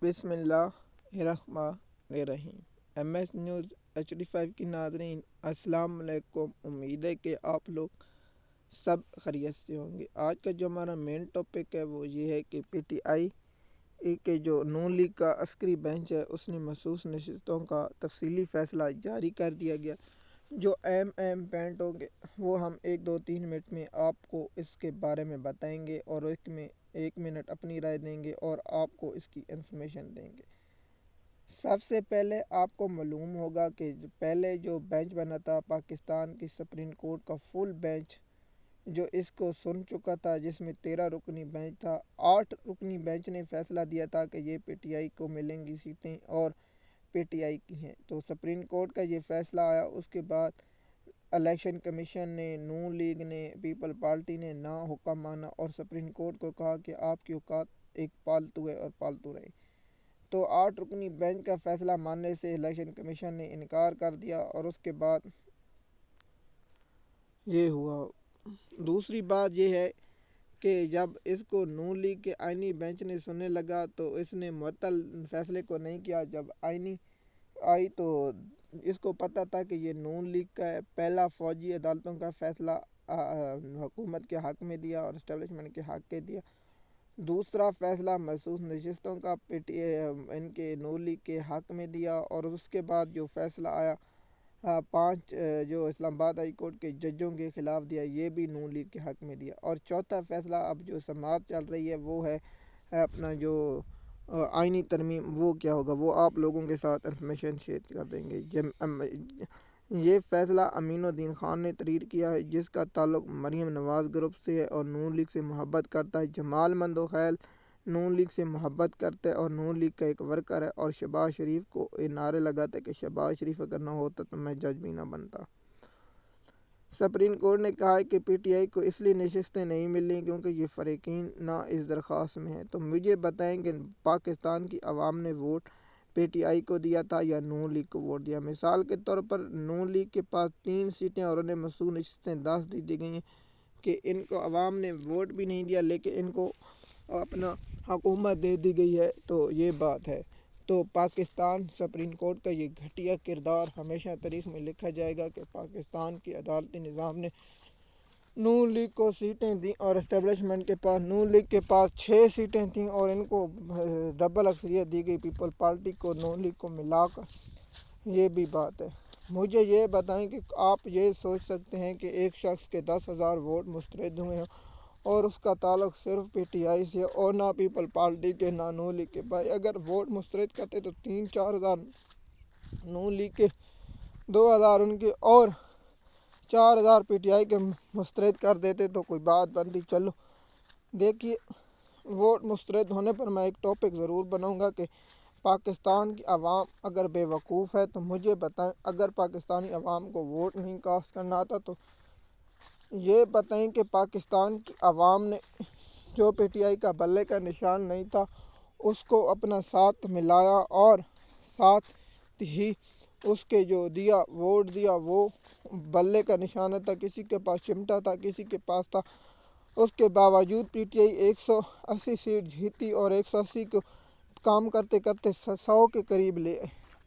بسم اللہ الرحمن الرحیم۔ ایم ایس نیوز HD5 کی ناظرین السلام علیکم۔ امید ہے کہ آپ لوگ سب خیریت سے ہوں گے۔ آج کا جو ہمارا مین ٹاپک ہے وہ یہ ہے کہ PTI کے جو نون لیگ کا عسکری بینچ ہے اس نے مخصوص نشستوں کا تفصیلی فیصلہ جاری کر دیا گیا۔ جو اہم پوائنٹ ہوں گے وہ ہم 1-2-3 منٹ میں آپ کو اس کے بارے میں بتائیں گے اور ایک منٹ اپنی رائے دیں گے اور آپ کو اس کی انفارمیشن دیں گے۔ سب سے پہلے آپ کو معلوم ہوگا کہ پہلے جو بینچ بنا تھا پاکستان کی سپریم کورٹ کا فل بینچ جو اس کو سن چکا تھا، جس میں 13 رکنی بینچ تھا، 8 رکنی بینچ نے فیصلہ دیا تھا کہ یہ PTI کو ملیں گی سیٹیں اور PTI کی ہیں۔ تو سپریم کورٹ کا یہ فیصلہ آیا، اس کے بعد الیکشن کمیشن نے، نون لیگ نے، پیپل پارٹی نے نہ حکم مانا اور سپریم کورٹ کو کہا کہ آپ کی اوقات ایک پالتو ہے اور پالتو رہے۔ تو 8 رکنی بینچ کا فیصلہ ماننے سے الیکشن کمیشن نے انکار کر دیا اور اس کے بعد یہ ہوا۔ دوسری بات یہ ہے کہ جب اس کو نون لیگ کے آئینی بینچ نے سننے لگا تو اس نے معطل فیصلے کو نہیں کیا۔ جب آئینی آئی تو اس کو پتہ تھا کہ یہ نون لیگ کا پہلا فوجی عدالتوں کا فیصلہ حکومت کے حق میں دیا اور اسٹیبلشمنٹ کے حق کے دیا۔ دوسرا فیصلہ مخصوص نشستوں کا ان کے نون لیگ کے حق میں دیا اور اس کے بعد جو فیصلہ آیا 5 جو اسلام آباد ہائی کورٹ کے ججوں کے خلاف دیا، یہ بھی نون لیگ کے حق میں دیا۔ اور چوتھا فیصلہ اب جو سماعت چل رہی ہے وہ ہے اپنا جو آئینی ترمیم، وہ کیا ہوگا وہ آپ لوگوں کے ساتھ انفارمیشن شیئر کر دیں گے۔ یہ فیصلہ امین الدین خان نے تحریر کیا ہے، جس کا تعلق مریم نواز گروپ سے ہے اور نون لیگ سے محبت کرتا ہے۔ جمال مندوخیل نون لیگ سے محبت کرتا ہے اور نون لیگ کا ایک ورکر ہے اور شہباز شریف کو یہ نعرے لگاتا ہے کہ شہباز شریف اگر نہ ہوتا تو میں جج بھی نہ بنتا۔ سپریم کورٹ نے کہا ہے کہ PTI کو اس لیے نشستیں نہیں ملیں کیونکہ یہ فریقین نہ اس درخواست میں ہیں۔ تو مجھے بتائیں کہ پاکستان کی عوام نے ووٹ PTI کو دیا تھا یا نون لیگ کو ووٹ دیا؟ مثال کے طور پر نون لیگ کے پاس 3 سیٹیں اور انہیں مخصوص نشستیں 10 دی گئی ہیں کہ ان کو عوام نے ووٹ بھی نہیں دیا لیکن ان کو اپنا حکومت دے دی گئی ہے۔ تو یہ بات ہے۔ تو پاکستان سپریم کورٹ کا یہ گھٹیا کردار ہمیشہ تاریخ میں لکھا جائے گا کہ پاکستان کی عدالتی نظام نے نون لیگ کو سیٹیں دیں اور اسٹیبلشمنٹ کے پاس نون لیگ کے پاس 6 سیٹیں تھیں اور ان کو ڈبل اکثریت دی گئی پیپل پارٹی کو نون لیگ کو ملا کر۔ یہ بھی بات ہے۔ مجھے یہ بتائیں کہ آپ یہ سوچ سکتے ہیں کہ ایک شخص کے 10,000 ووٹ مسترد ہوئے ہیں اور اس کا تعلق صرف PTI سے اور نہ پیپل پارٹی کے نہ نون لیگ کے۔ بھائی اگر ووٹ مسترد کرتے تو 3-4 ہزار نون لیگ کے، 2,000 ان کے اور 4,000 PTI کے مسترد کر دیتے تو کوئی بات بنتی۔ چلو دیکھیے، ووٹ مسترد ہونے پر میں ایک ٹاپک ضرور بناؤں گا کہ پاکستان کی عوام اگر بے وقوف ہے تو مجھے بتائیں، اگر پاکستانی عوام کو ووٹ نہیں کاسٹ کرنا آتا تو یہ بتائیں کہ پاکستان کی عوام نے جو PTI کا بلے کا نشان نہیں تھا اس کو اپنا ساتھ ملایا اور ساتھ ہی اس کے جو دیا ووٹ دیا وہ بلے کا نشانہ تھا، کسی کے پاس چمٹا تھا، کسی کے پاس تھا۔ اس کے باوجود PTI 180 سیٹ جیتی اور 180 کو کام کرتے کرتے 100 کے قریب لے۔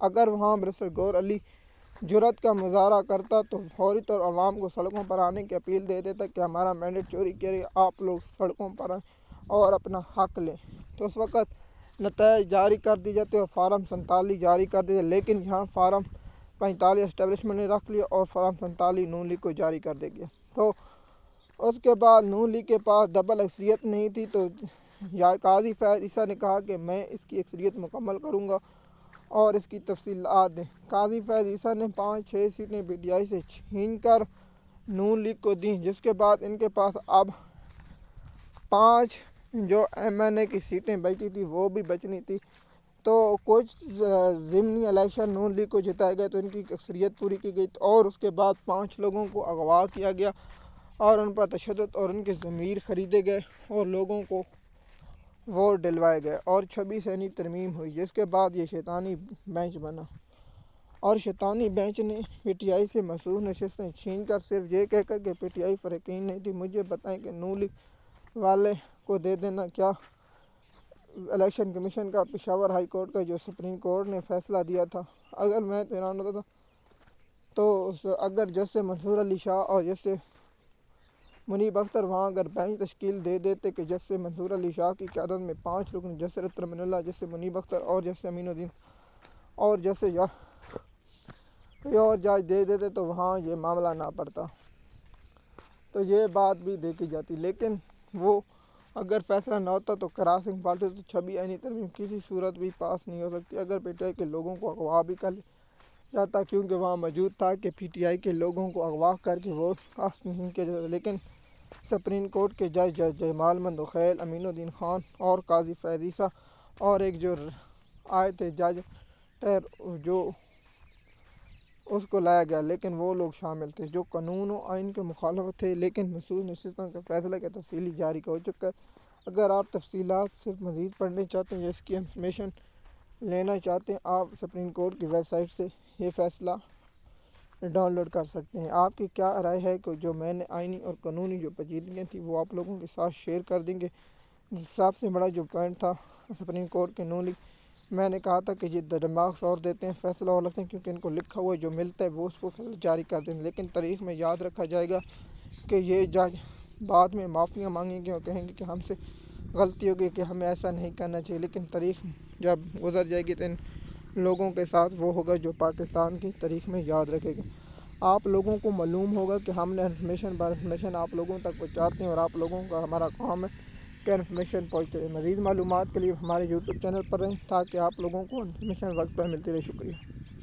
اگر وہاں برسر گور علی جرأت کا مظاہرہ کرتا تو فوری طور عوام کو سڑکوں پر آنے کی اپیل دے دیتا کہ ہمارا مینڈیٹ چوری کرے، آپ لوگ سڑکوں پر آئیں اور اپنا حق لیں۔ تو اس وقت نتائج جاری کر دی جاتے اور فارم 47 جاری کر دیے، لیکن یہاں فارم 45 اسٹیبلشمنٹ نے رکھ لیا اور فارم 47 نون لیگ کو جاری کر دے گیا۔ تو اس کے بعد نون لیگ کے پاس ڈبل اکثریت نہیں تھی تو قاضی فیاض عیسیٰ نے کہا کہ میں اس کی اکثریت مکمل کروں گا اور اس کی تفصیلات دیں۔ قاضی فیاض عیسیٰ نے 5-6 سیٹیں PTI سے چھین کر نون لیگ کو دیں، جس کے بعد ان کے پاس اب 5 جو MNA کی سیٹیں بچی تھی وہ بھی بچنی تھی۔ تو کچھ ضمنی الیکشن نون لیگ کو جتائے گئے تو ان کی اکثریت پوری کی گئی اور اس کے بعد 5 لوگوں کو اغوا کیا گیا اور ان پر تشدد اور ان کے ضمیر خریدے گئے اور لوگوں کو ووٹ دلوائے گئے اور 26 آئینی ترمیم ہوئی، جس کے بعد یہ شیطانی بینچ بنا اور شیطانی بینچ نے PTI سے مخصوص نشستیں چھین کر صرف یہ کہہ کر کہ PTI فریقین نہیں تھی۔ مجھے بتائیں کہ نون لیگ والے کو دے دینا کیا الیکشن کمیشن کا پشاور ہائی کورٹ کا جو سپریم کورٹ نے فیصلہ دیا تھا، اگر میں حیران ہوتا تھا تو اگر جیسے منصور علی شاہ اور جیسے منیب اختر وہاں اگر بینچ تشکیل دے دیتے کہ جیسے منصور علی شاہ کی قیادت میں 5 رکن جیسے رحمن اللہ، جیسے منیب اختر اور جیسے امین الدین اور جیسے کوئی اور جج دے دیتے تو وہاں یہ معاملہ نہ پڑتا، تو یہ بات بھی دیکھی جاتی۔ لیکن وہ اگر فیصلہ نہ ہوتا تو کراسنگ پارٹی تو 26 آئینی ترمیم کسی صورت بھی پاس نہیں ہو سکتی۔ اگر پی ٹی آئی کے لوگوں کو اغوا بھی کر جاتا، کیونکہ وہاں موجود تھا کہ پی ٹی آئی کے لوگوں کو اغوا کر کے وہ نہیں کیا جاتا، لیکن سپریم کورٹ کے جج جمال مندوخیل، امین الدین خان اور قاضی فیض عیسیٰ اور ایک جو آئے تھے جج جو اس کو لایا گیا، لیکن وہ لوگ شامل تھے جو قانون و آئین کے مخالف تھے، لیکن مخصوص نشستوں کے فیصلے کا تفصیلی جاری ہو چکا ہے۔ اگر آپ تفصیلات سے مزید پڑھنا چاہتے ہیں یا اس کی انفارمیشن لینا چاہتے ہیں، آپ سپریم کورٹ کی ویب سائٹ سے یہ فیصلہ ڈاؤن لوڈ کر سکتے ہیں۔ آپ کی کیا رائے ہے کہ جو میں نے آئینی اور قانونی جو پیچیدگیاں تھیں وہ آپ لوگوں کے ساتھ شیئر کر دیں گے۔ سب سے بڑا جو پوائنٹ تھا سپریم کورٹ کے نون لیگ، میں نے کہا تھا کہ یہ دماغ اور دیتے ہیں، فیصلہ اور لگتے ہیں، کیونکہ ان کو لکھا ہوا جو ملتا ہے وہ اس کو فیصلہ جاری کر دیں، لیکن تاریخ میں یاد رکھا جائے گا کہ یہ جج بعد میں معافیاں مانگیں گے اور کہیں گے کہ ہم سے غلطی ہوگی کہ ہمیں ایسا نہیں کرنا چاہیے، لیکن تاریخ جب گزر جائے گی تو ان لوگوں کے ساتھ وہ ہوگا جو پاکستان کی تاریخ میں یاد رکھے گا۔ آپ لوگوں کو معلوم ہوگا کہ ہم نے انفارمیشن آپ لوگوں تک پہنچاتے ہیں اور آپ لوگوں کا ہمارا کام ہے کہ انفارمیشن پہنچتے رہے۔ مزید معلومات کے لیے ہمارے یوٹیوب چینل پر رہیں تاکہ آپ لوگوں کو انفارمیشن وقت پر ملتی رہے۔ شکریہ۔